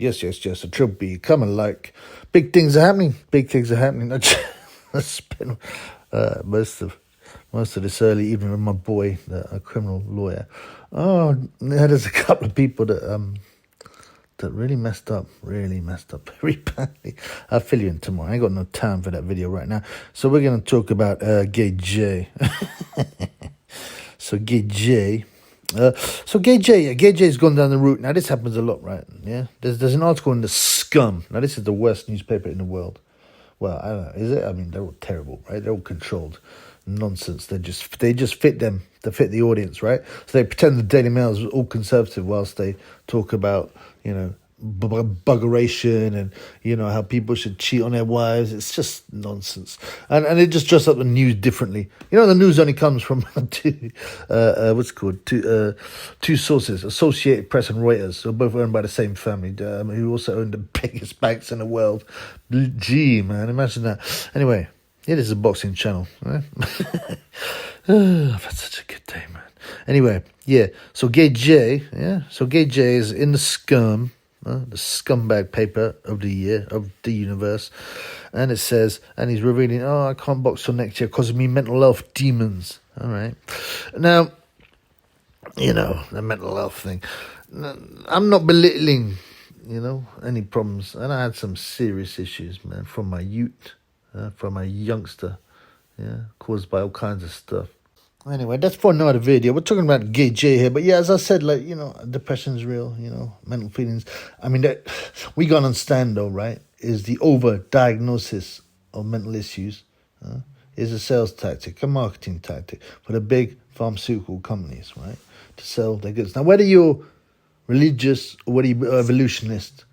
Yes. A triple B. Come and like. Big things are happening. I spent most of this early evening with my boy, a criminal lawyer. Oh, there's a couple of people that really messed up very badly. I'll fill you in tomorrow. I ain't got no time for that video right now. So we're going to talk about Gay J. So Gay J. Gay J's gone down the route. Now, this happens a lot, right? Yeah. There's an article in the Scum. Now, this is the worst newspaper in the world. Well, I don't know. Is it? I mean, they're all terrible, right? They're all controlled nonsense. They just fit them. They fit the audience, right? So they pretend the Daily Mail is all conservative whilst they talk about, buggeration and, how people should cheat on their wives. It's just nonsense. And they just dress up the news differently. The news only comes from two sources, Associated Press and Reuters, who are both owned by the same family, who also own the biggest banks in the world. Gee, man, imagine that. Anyway, it is a boxing channel, right? I've had such a good day, man. Anyway, yeah. So Gay J, is in the Scum, the scumbag paper of the year, of the universe. And it says, and he's revealing, I can't box till next year because of me mental health demons. All right. Now, the mental health thing. I'm not belittling, any problems. And I had some serious issues, man, from my youth. From a youngster, caused by all kinds of stuff. Anyway, that's for another video. We're talking about Gay J here, but as I said, depression's real, mental feelings. I mean, that we gotta understand though, right? Is the over-diagnosis of mental issues is a sales tactic, a marketing tactic for the big pharmaceutical companies, right? To sell their goods. Now, whether you're religious or whether you're evolutionist,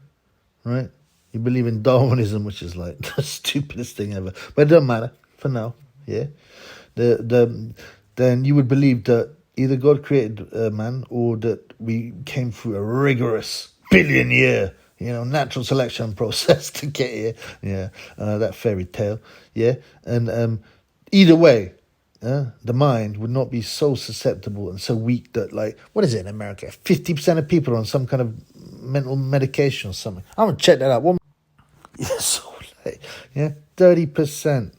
right? You believe in Darwinism, which is like the stupidest thing ever. But it doesn't matter for now, yeah? Then you would believe that either God created man or that we came through a rigorous billion-year, natural selection process to get here. Yeah, that fairy tale, yeah? And either way, the mind would not be so susceptible and so weak that, what is it in America? 50% of people are on some kind of mental medication or something. I'm going to check that out. So 30%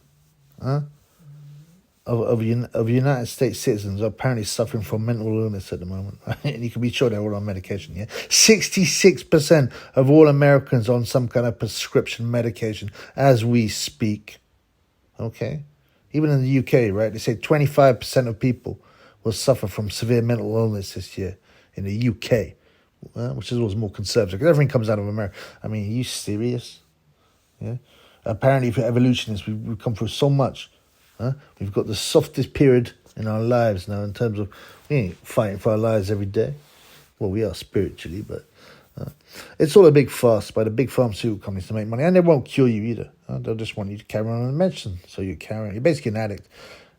of United States citizens are apparently suffering from mental illness at the moment. Right? And you can be sure they're all on medication, 66% of all Americans on some kind of prescription medication as we speak. Okay? Even in the UK, right? They say 25% of people will suffer from severe mental illness this year in the UK, which is always more conservative. Because everything comes out of America. I mean, are you serious? Yeah. Apparently, for evolutionists, we've come through so much. We've got the softest period in our lives now in terms of we ain't fighting for our lives every day. Well, we are spiritually, but it's all a big farce by the big pharmaceutical companies to make money, and they won't cure you either. They'll just want you to carry on the medicine, so you're carrying. You're basically an addict.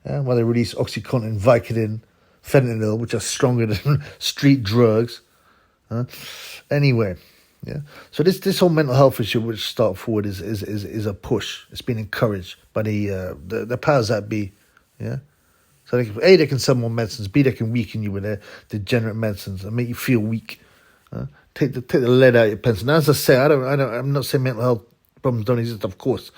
While they release OxyContin, Vicodin, fentanyl, which are stronger than street drugs. Anyway. Yeah. So this whole mental health issue, which start forward, is a push. It's been encouraged by the powers that be. Yeah. So they can sell more medicines. B, they can weaken you with their degenerate medicines and make you feel weak. Take the lead out of your pencil. Now, as I say, I'm not saying mental health problems don't exist. Of course,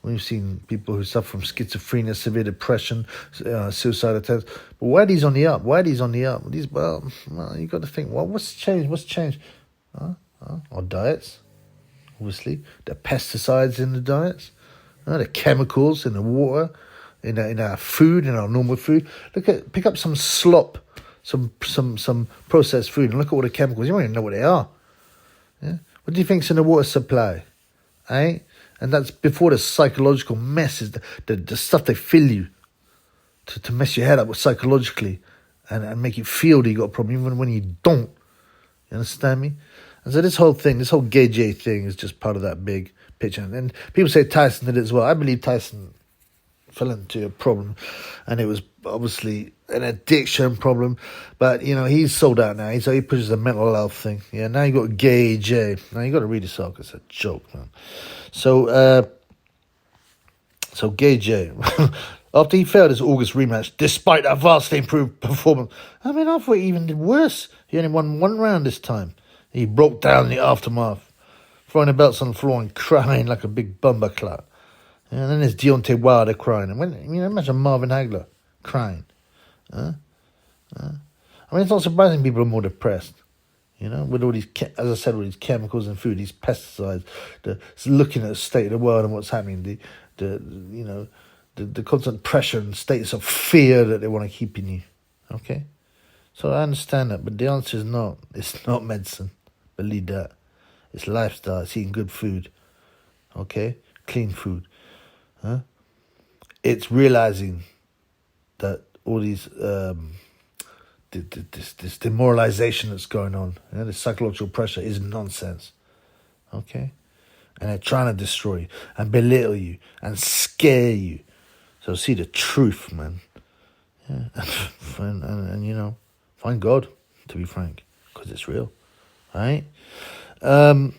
we've seen people who suffer from schizophrenia, severe depression, suicidal attempts. But why are these on the up? Well, you got to think. Well, what's changed? Our diets, obviously, the pesticides in the diets, the chemicals in the water, in our food, in our normal food. Pick up some slop, some processed food, and look at all the chemicals. You don't even know what they are. Yeah? What do you think's in the water supply? Eh? And that's before the psychological messes, the stuff they fill you to mess your head up with psychologically and make you feel that you got a problem, even when you don't. You understand me? And so this whole Gay J thing is just part of that big picture. And people say Tyson did it as well. I believe Tyson fell into a problem, and it was obviously an addiction problem. But, he's sold out now. So he pushes the mental health thing. Yeah, now you got Gay J. Now you got to read this out because it's a joke, man. So Gay J, after he failed his August rematch, despite a vastly improved performance, I thought he even did worse. He only won one round this time. He broke down in the aftermath, throwing the belts on the floor and crying like a big bumper clot. And then there's Deontay Wilder crying. And imagine Marvin Hagler crying. I mean, it's not surprising people are more depressed. With all these, as I said, all these chemicals in food, these pesticides, looking at the state of the world and what's happening, the constant pressure and states of fear that they want to keep in you. Okay? So I understand that, but the answer is not. It's not medicine. Believe that. It's lifestyle. It's eating good food. Okay? Clean food. It's realizing that all these this demoralization that's going on, this psychological pressure is nonsense. Okay? And they're trying to destroy you and belittle you and scare you. So see the truth, man. Yeah. and find God, to be frank, because it's real. Right? So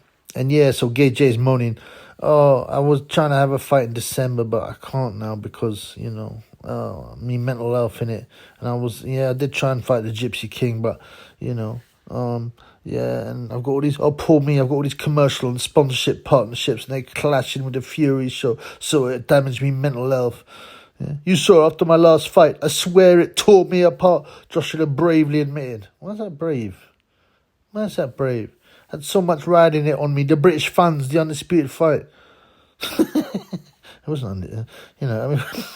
Gay J is moaning, oh, I was trying to have a fight in December, but I can't now because, me mental health in it. And I did try and fight the Gypsy King, but, and I've got all these, I've got all these commercial and sponsorship partnerships, and they clashing with the Fury, so it damaged me mental health. Yeah. You saw after my last fight, I swear it tore me apart, Joshua bravely admitted. Why's that brave? Had so much riding it on me. The British fans, the undisputed fight. It wasn't, it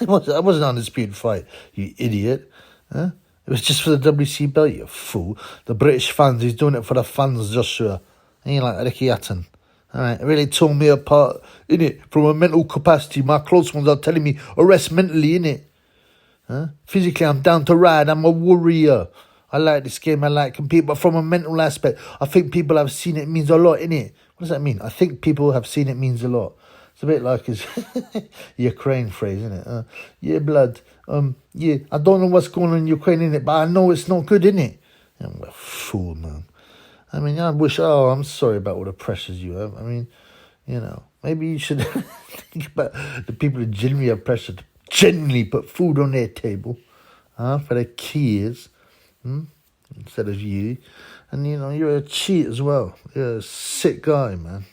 wasn't an undisputed fight, you idiot. Huh? It was just for the WC belt, you fool. The British fans, he's doing it for the fans, Joshua. Ain't like Ricky Hatton. Alright, it really tore me apart, innit? From a mental capacity, my close ones are telling me, arrest mentally, innit? Huh? Physically, I'm down to ride, I'm a warrior. I like this game, I like compete, but from a mental aspect, I think people have seen it means a lot, innit? What does that mean? I think people have seen it means a lot. It's a bit like his Ukraine phrase, innit? Yeah, blood. Yeah, I don't know what's going on in Ukraine, innit? But I know it's not good, innit? I'm a fool, man. I mean, I'm sorry about all the pressures you have. I mean, maybe you should think about the people who genuinely have pressure to genuinely put food on their table for their kids instead of you. And, you're a cheat as well. You're a sick guy, man.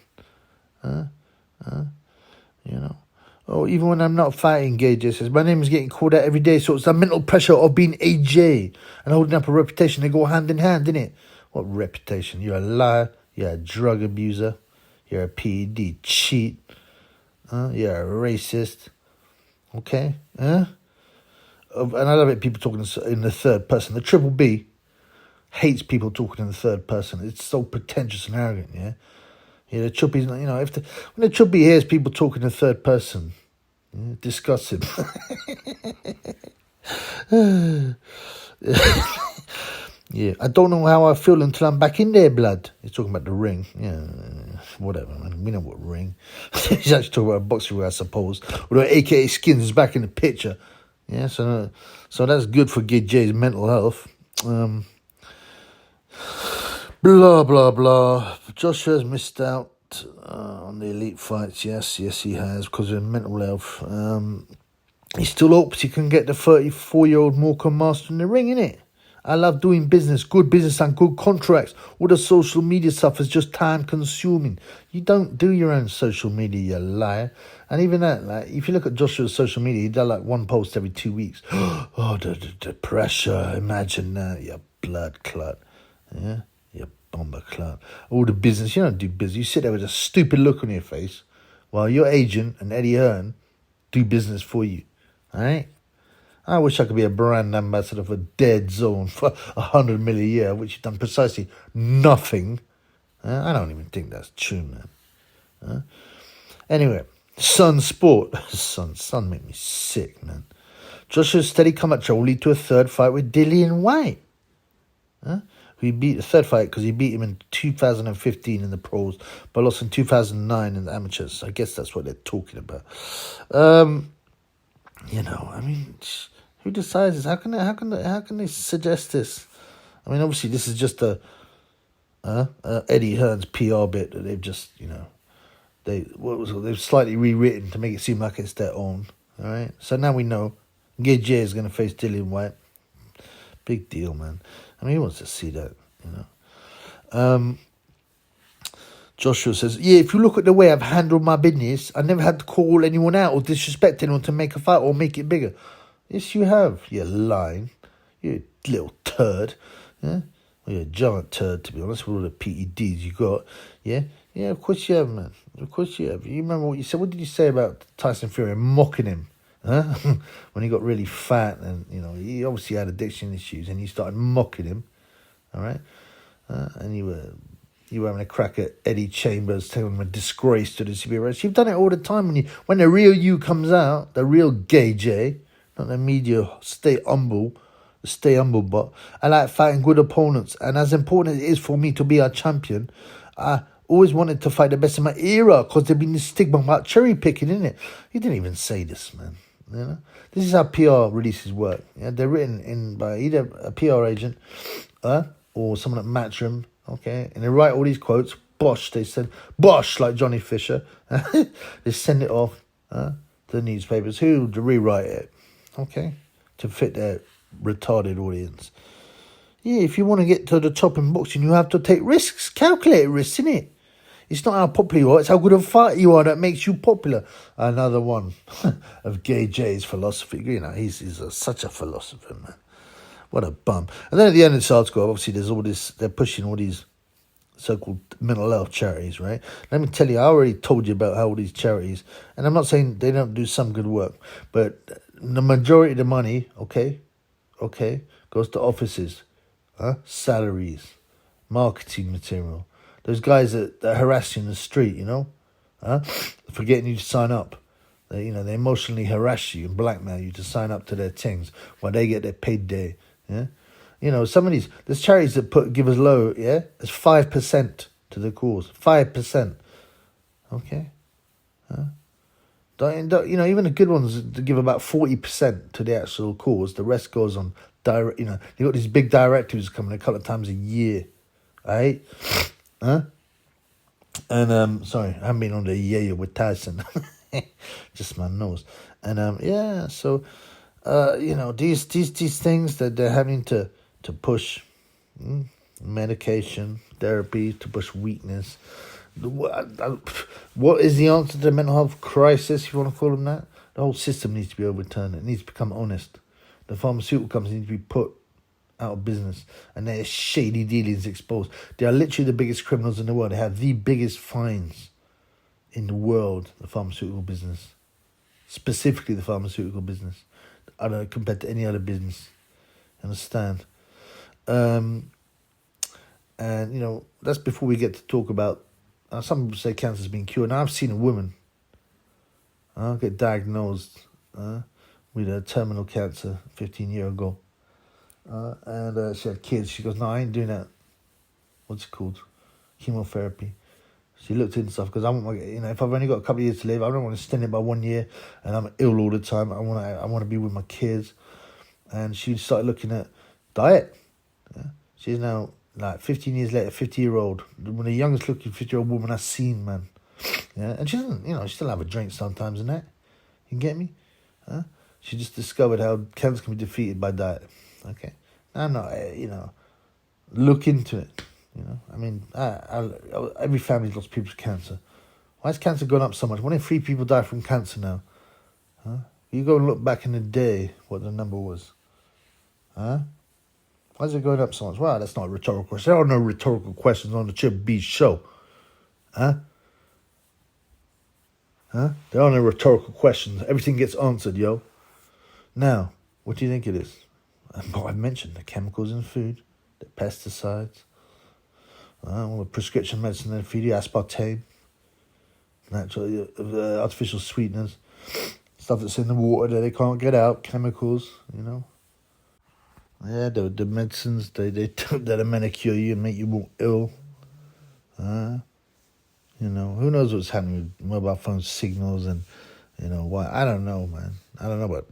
Oh, even when I'm not fighting, Gay J says, my name is getting called out every day, so it's the mental pressure of being AJ and holding up a reputation. They go hand in hand, innit? What reputation? You're a liar, you're a drug abuser, you're a PED cheat, you're a racist, okay? And I love it, people talking in the third person. The Triple B hates people talking in the third person. It's so pretentious and arrogant, yeah? Yeah, the Chubby's, when the Chubby hears people talking in the third person, discuss him. Yeah, I don't know how I feel until I'm back in there, blood. He's talking about the ring. Yeah, whatever, man. We know what ring. He's actually talking about a boxing ring, I suppose. Although AKA Skins is back in the picture. Yeah, so that's good for Gay J's mental health. Blah, blah, blah. Joshua's missed out on the elite fights. Yes, he has, because of mental health. He still hopes he can get the 34-year-old Morcom master in the ring, innit? I love doing business, good business and good contracts. All the social media stuff is just time consuming. You don't do your own social media, you liar. And even that, like, if you look at Joshua's social media, he does like one post every 2 weeks. Oh, the pressure, imagine that, you blood clot. Yeah, you bomber clot. All the business, you don't do business. You sit there with a stupid look on your face while your agent and Eddie Hearn do business for you. All right? I wish I could be a brand ambassador for Dead Zone for 100 million a year, which you've done precisely nothing. I don't even think that's true, man. Anyway, Sun Sport. Sun make me sick, man. Joshua's steady comeback will lead to a third fight with Dillian White. He beat the third fight because he beat him in 2015 in the pros, but lost in 2009 in the amateurs. I guess that's what they're talking about. I mean, who decides this? How can they suggest this? I mean, obviously this is just a Eddie Hearn's PR bit that they've just they've slightly rewritten to make it seem like it's their own. All right, so now we know Gay J is going to face Dillian White. Big deal, man. I mean, who wants to see that? Joshua says, yeah, if you look at the way I've handled my business, I never had to call anyone out or disrespect anyone to make a fight or make it bigger. Yes, you have, you lying. You little turd. Yeah? Well, you're a giant turd, to be honest, with all the PEDs you got. Yeah? Yeah, of course you have, man. Of course you have. You remember what you said? What did you say about Tyson Fury mocking him? Huh? When he got really fat and, he obviously had addiction issues and you started mocking him. All right? And you were having a crack at Eddie Chambers, telling him a disgrace to the CBS. You've done it all the time when the real you comes out, the real gay J, not the media. Stay humble, but I like fighting good opponents. And as important as it is for me to be a champion, I always wanted to fight the best in my era because there'd been this stigma about cherry picking, innit? He didn't even say this, man. This is how PR releases work. Yeah, they're written in by either a PR agent, or someone at Matchroom. Okay, and they write all these quotes. Bosh, they said, bosh, like Johnny Fisher. They send it off to the newspapers who to rewrite it, okay, to fit their retarded audience. Yeah, if you want to get to the top in boxing, you have to take risks, calculated risks, innit? It's not how popular you are, it's how good a fighter you are that makes you popular. Another one of Gay J's philosophy. He's such a philosopher, man. What a bum. And then at the end of this article, obviously, there's all this, they're pushing all these so-called mental health charities, right? Let me tell you, I already told you about how all these charities, and I'm not saying they don't do some good work, but the majority of the money, okay, goes to offices, salaries, marketing material. Those guys that harass you in the street, for getting you to sign up. They emotionally harass you and blackmail you to sign up to their things while they get their paid day. Yeah, some of there's charities that give us low. Yeah, it's 5% to the cause. 5%. Okay. Don't, even the good ones give about 40% to the actual cause. The rest goes on direct. You got these big directives coming a couple of times a year. Right? And sorry, I haven't been on the yeah with Tyson. Just my nose. And so these things that they're having to push, medication, therapy to push weakness. What is the answer to the mental health crisis, if you want to call them that? The whole system needs to be overturned. It needs to become honest. The pharmaceutical companies need to be put out of business and their shady dealings exposed. They are literally the biggest criminals in the world. They have the biggest fines in the world, the pharmaceutical business. Specifically the pharmaceutical business. I don't know, compared to any other business. Understand? And, that's before we get to talk about, some people say cancer's been cured. Now, I've seen a woman get diagnosed with a terminal cancer 15 years ago. And she had kids. She goes, no, I ain't doing that. What's it called? Chemotherapy. She looked into stuff because I want if I've only got a couple of years to live, I don't want to extend it by 1 year, and I'm ill all the time. I want to be with my kids, and she started looking at diet. Yeah? She's now like 15 years later, 50-year-old, one of the youngest looking 50-year-old woman I've seen, man. Yeah, and she doesn't, she still have a drink sometimes and that. You get me? She just discovered how cancer can be defeated by diet. Okay, look into it. Every family's lost people to cancer. Why has cancer gone up so much? 1 in 3 people die from cancer now. You go and look back in the day what the number was. Why is it going up so much? Well, that's not a rhetorical question. There are no rhetorical questions on the Chip B show. There are no rhetorical questions. Everything gets answered, yo. Now, what do you think it is? What I've mentioned, the chemicals in food, the pesticides, all the prescription medicine in food, aspartame, natural, artificial sweeteners, stuff that's in the water that they can't get out, chemicals, Yeah, the medicines, they that are meant to cure you and make you more ill. Who knows what's happening with mobile phone signals and, why. I don't know, man. I don't know, but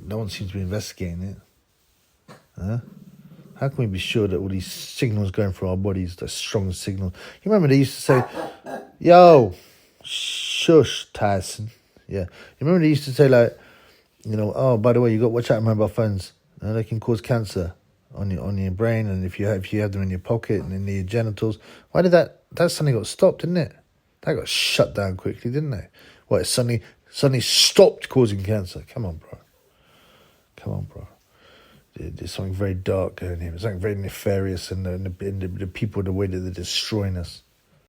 no one seems to be investigating it. How can we be sure that all these signals going through our bodies, the strong signals? You remember they used to say, yo, shush, Tyson. Yeah. You remember they used to say, like, oh, by the way, you got to watch out with mobile phones. They can cause cancer. on your brain, and if you have them in your pocket and in your genitals. Why did that suddenly got stopped, didn't it? That got shut down quickly, didn't it? Well, it suddenly stopped causing cancer. Come on, bro. There's something very dark going here. There's something very nefarious in the people, the way that they're destroying us.